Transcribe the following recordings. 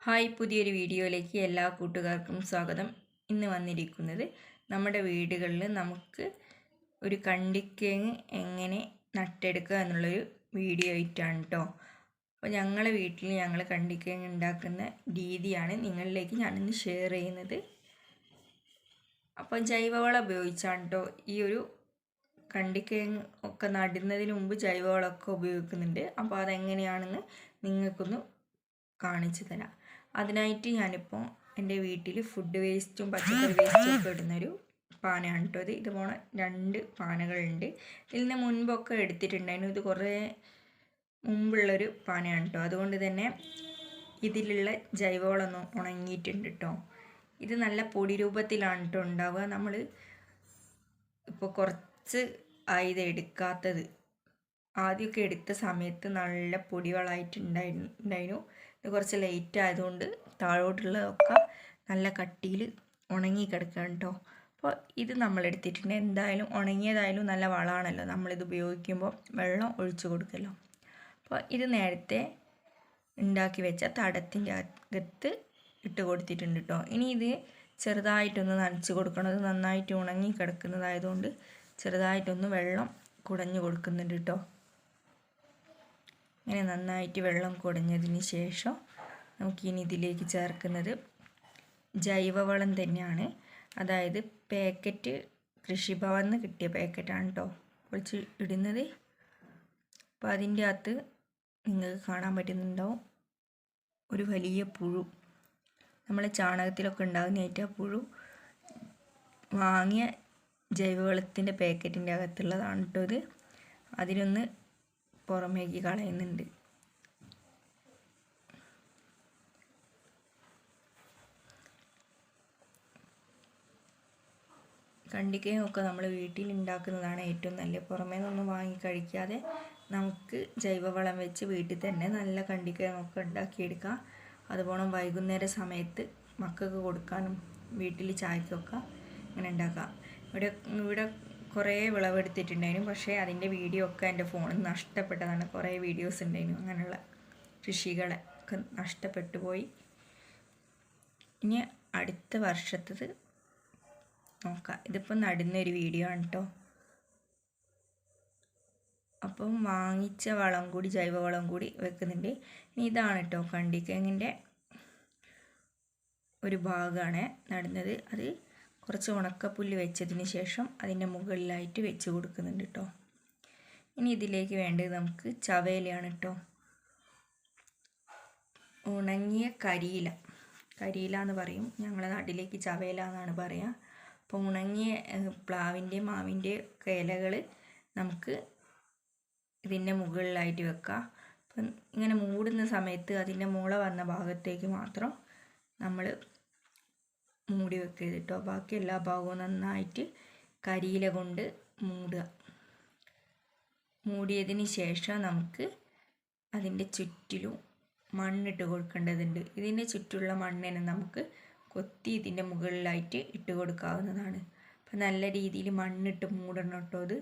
Hi, പുതിയൊരു വീഡിയോയിലേക്ക് എല്ലാ കൂട്ടുകാർക്കും സ്വാഗതം. ഇന്ന് വന്നിരിക്കുന്നത് നമ്മുടെ വീടുകളിൽ നമുക്ക് ഒരു കണ്ടിക്കിഴങ്ങ് എങ്ങനെ നട്ടെടുക്കുക എന്നുള്ളൊരു വീഡിയോ ആയിട്ടാണ് കേട്ടോ. അപ്പോൾ ഞങ്ങളുടെ വീട്ടിൽ ഞങ്ങൾ കണ്ടിക്കിഴങ്ങ് ഉണ്ടാക്കുന്ന രീതിയാണ് നിങ്ങളിലേക്ക് ഞാനിന്ന് ഷെയർ ചെയ്യുന്നത്. അപ്പോൾ ജൈവവളം ഉപയോഗിച്ചാണ് കേട്ടോ ഈ ഒരു കണ്ടിക്കിഴങ്ങ് ഒക്കെ നടുന്നതിന് മുമ്പ് ജൈവവളമൊക്കെ ഉപയോഗിക്കുന്നുണ്ട്. അപ്പോൾ അതെങ്ങനെയാണെന്ന് നിങ്ങൾക്കൊന്ന് കാണിച്ചു തരാം. അതിനായിട്ട് ഞാനിപ്പോൾ എൻ്റെ വീട്ടിൽ ഫുഡ് വേസ്റ്റും പച്ചക്കറി വേസ്റ്റും ഒക്കെ ഇടുന്നൊരു പാനയാണ് കേട്ടോ. ഇതുപോലെ 2 പാനകളുണ്ട്. ഇതിൽ നിന്ന് മുൻപൊക്കെ എടുത്തിട്ടുണ്ടായിരുന്നു. ഇത് കുറേ മുമ്പുള്ളൊരു പാനയാണ് കേട്ടോ. അതുകൊണ്ട് തന്നെ ഇതിലുള്ള ജൈവവളമൊന്നും ഉണങ്ങിയിട്ടുണ്ട് കേട്ടോ. ഇത് നല്ല പൊടി രൂപത്തിലാണ് കേട്ടോ ഉണ്ടാവുക. നമ്മൾ ഇപ്പോൾ കുറച്ച് ഇത് എടുക്കാത്തത് ആദ്യമൊക്കെ എടുത്ത സമയത്ത് നല്ല പൊടിവളമായിട്ടുണ്ടായിരുന്നു. ഇത് കുറച്ച് ലേറ്റ് ആയതുകൊണ്ട് താഴോട്ടുള്ളതൊക്കെ നല്ല കട്ടിയിൽ ഉണങ്ങി കിടക്കുകയാണ് കേട്ടോ. അപ്പോൾ ഇത് നമ്മൾ എടുത്തിട്ടുണ്ട്. എന്തായാലും ഉണങ്ങിയതായാലും നല്ല വളമാണല്ലോ, നമ്മളിത് ഉപയോഗിക്കുമ്പോൾ വെള്ളം ഒഴിച്ചു കൊടുക്കല്ലോ. അപ്പോൾ ഇത് നേരത്തെ ഉണ്ടാക്കി വെച്ച തടത്തിൻ്റെ അകത്ത് ഇട്ട് കൊടുത്തിട്ടുണ്ട് കേട്ടോ. ഇനി ഇത് ചെറുതായിട്ടൊന്ന് നനച്ച് കൊടുക്കണം. ഇത് നന്നായിട്ട് ഉണങ്ങി കിടക്കുന്നതായതുകൊണ്ട് ചെറുതായിട്ടൊന്ന് വെള്ളം കുടഞ്ഞു കൊടുക്കുന്നുണ്ട് കേട്ടോ. ഇങ്ങനെ നന്നായിട്ട് വെള്ളം കുടഞ്ഞതിന് ശേഷം നമുക്കിനി ഇതിലേക്ക് ചേർക്കുന്നത് ജൈവവളം തന്നെയാണ്. അതായത് പാക്കറ്റ് കൃഷിഭവനിൽ നിന്ന് കിട്ടിയ പാക്കറ്റാണ് കേട്ടോ പൊളിച്ച് ഇടുന്നത്. അപ്പോൾ അതിൻ്റെ അകത്ത് നിങ്ങൾക്ക് കാണാൻ പറ്റുന്നുണ്ടാവും ഒരു വലിയ പുഴു. നമ്മളെ ചാണകത്തിലൊക്കെ ഉണ്ടാകുന്നതായിട്ട് ആ പുഴു വാങ്ങിയ ജൈവവളത്തിൻ്റെ പാക്കറ്റിൻ്റെ അകത്തുള്ളതാണ് കേട്ടോ ഇത്. അതിനൊന്ന് പുറമേക്ക് കളയുന്നുണ്ട്. കണ്ടിക്കയൊക്കെ നമ്മൾ വീട്ടിൽ ഉണ്ടാക്കുന്നതാണ് ഏറ്റവും നല്ലത്. പുറമേ നിന്നൊന്നും വാങ്ങി കഴിക്കാതെ നമുക്ക് ജൈവവളം വെച്ച് വീട്ടിൽ തന്നെ നല്ല കണ്ടിക്കയൊക്കെ ഉണ്ടാക്കിയെടുക്കാം. അതുപോലെ വൈകുന്നേര സമയത്ത് മക്കൾക്ക് കൊടുക്കാനും വീട്ടിൽ ചായക്കൊക്കെ ഇങ്ങനെ ഉണ്ടാക്കാം. ഇവിടെ കുറേ വിളവെടുത്തിട്ടുണ്ടായിരുന്നു. പക്ഷേ അതിൻ്റെ വീഡിയോ ഒക്കെ എൻ്റെ ഫോണിൽ നഷ്ടപ്പെട്ടതാണ്. കുറേ വീഡിയോസ് ഉണ്ടായിരുന്നു അങ്ങനെയുള്ള കൃഷികളൊക്കെ നഷ്ടപ്പെട്ടു പോയി. ഇനി അടുത്ത വർഷത്തത് നോക്കാം. ഇതിപ്പോൾ നടുന്നൊരു വീഡിയോ ആണ് കേട്ടോ. അപ്പം വാങ്ങിച്ച വളം കൂടി ജൈവവളം കൂടി വെക്കുന്നുണ്ട്. ഇനി ഇതാണ് കേട്ടോ കണ്ടിക്കിഴങ്ങിൻ്റെ ഒരു ഭാഗമാണ് നടുന്നത്. അത് കുറച്ച് ഉണക്കപ്പുല്ല് വെച്ചതിന് ശേഷം അതിൻ്റെ മുകളിലായിട്ട് വെച്ച് കൊടുക്കുന്നുണ്ട് കേട്ടോ. ഇനി ഇതിലേക്ക് വേണ്ടത് നമുക്ക് ചവേലയാണ് കേട്ടോ. ഉണങ്ങിയ കരിയില എന്ന് പറയും. ഞങ്ങളുടെ നാട്ടിലേക്ക് ചവേല എന്നാണ് പറയുക. അപ്പോൾ ഉണങ്ങിയ പ്ലാവിൻ്റെ മാവിൻ്റെ ഒക്കെ ഇലകൾ നമുക്ക് ഇതിൻ്റെ മുകളിലായിട്ട് വെക്കാം. അപ്പം ഇങ്ങനെ മൂടുന്ന സമയത്ത് അതിൻ്റെ മുള വന്ന ഭാഗത്തേക്ക് മാത്രം നമ്മൾ മൂടി വെക്കരുത് കേട്ടോ. ബാക്കി എല്ലാ ഭാഗവും നന്നായിട്ട് കരിയില കൊണ്ട് മൂടുക. മൂടിയതിന് ശേഷം നമുക്ക് അതിൻ്റെ ചുറ്റിലും മണ്ണിട്ട് കൊടുക്കേണ്ടതുണ്ട്. ഇതിൻ്റെ ചുറ്റുള്ള മണ്ണിനെ നമുക്ക് കൊത്തി ഇതിൻ്റെ മുകളിലായിട്ട് ഇട്ട് കൊടുക്കാവുന്നതാണ്. അപ്പം നല്ല രീതിയിൽ മണ്ണിട്ട് മൂടണം കേട്ടോ. ഇത്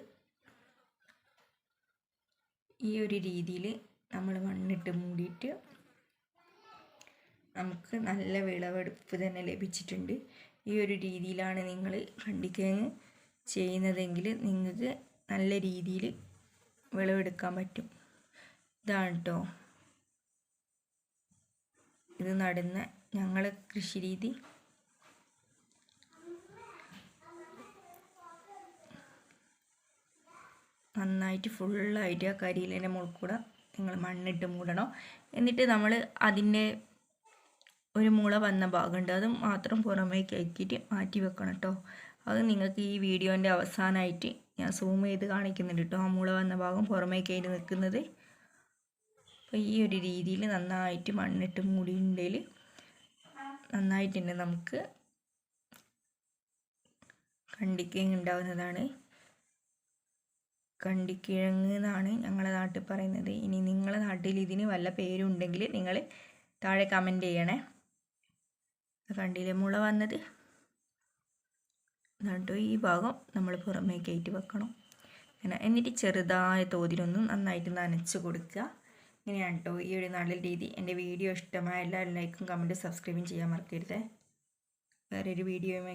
ഈ ഒരു രീതിയിൽ നമ്മൾ മണ്ണിട്ട് മൂടിയിട്ട് നമുക്ക് നല്ല വിളവെടുപ്പ് തന്നെ ലഭിച്ചിട്ടുണ്ട്. ഈ ഒരു രീതിയിലാണ് നിങ്ങൾ കണ്ടിക്കിഴങ്ങ് ചെയ്യുന്നതെങ്കിൽ നിങ്ങൾക്ക് നല്ല രീതിയിൽ വിളവെടുക്കാൻ പറ്റും. ഇതാണ് കേട്ടോ ഇത് നടുന്ന ഞങ്ങളെ കൃഷി രീതി. നന്നായിട്ട് ഫുള്ളായിട്ട് ആ കരിയിലിൻ്റെ മുകളിൽ കൂടെ നിങ്ങൾ മണ്ണിട്ട് മൂടണം. എന്നിട്ട് നമ്മൾ അതിൻ്റെ ഒരു മുള വന്ന ഭാഗമുണ്ട്, അത് മാത്രം പുറമേക്ക് ആക്കിയിട്ട് മാറ്റി വെക്കണം കേട്ടോ. അത് നിങ്ങൾക്ക് ഈ വീഡിയോൻ്റെ അവസാനമായിട്ട് ഞാൻ സൂം ചെയ്ത് കാണിക്കുന്നുണ്ട് കേട്ടോ. ആ മുള വന്ന ഭാഗം പുറമേക്കായിട്ട് നിൽക്കുന്നത്. അപ്പോൾ ഈ ഒരു രീതിയിൽ നന്നായിട്ട് മണ്ണിട്ട് മൂടിയിട്ടുണ്ടെങ്കിൽ നന്നായിട്ടുണ്ട് നമുക്ക് കണ്ടിക്കിഴങ്ങ് ഉണ്ടാവുന്നതാണ്. കണ്ടിക്കിഴങ്ങ് എന്നാണ് ഞങ്ങളുടെ നാട്ടിൽ പറയുന്നത്. ഇനി നിങ്ങളുടെ നാട്ടിൽ ഇതിന് വല്ല പേരുണ്ടെങ്കിൽ നിങ്ങൾ താഴെ കമൻറ്റ് ചെയ്യണേ. കണ്ടില്ലേ മുള വന്നത്? എന്നിട്ട് ഈ ഭാഗം നമ്മൾ പുറമേക്കായിട്ട് വെക്കണം. എന്നിട്ട് ചെറുതായ തോതിലൊന്നും നന്നായിട്ട് നനച്ച് കൊടുക്കുക. ഇങ്ങനെയാണ് കേട്ടോ ഈ ഒരു നടൽ രീതി. എൻ്റെ വീഡിയോ ഇഷ്ടമായ എല്ലാവരും ലൈക്കും കമൻറ്റും സബ്സ്ക്രൈബും ചെയ്യാൻ മറക്കരുത്. വേറൊരു വീഡിയോയുമായി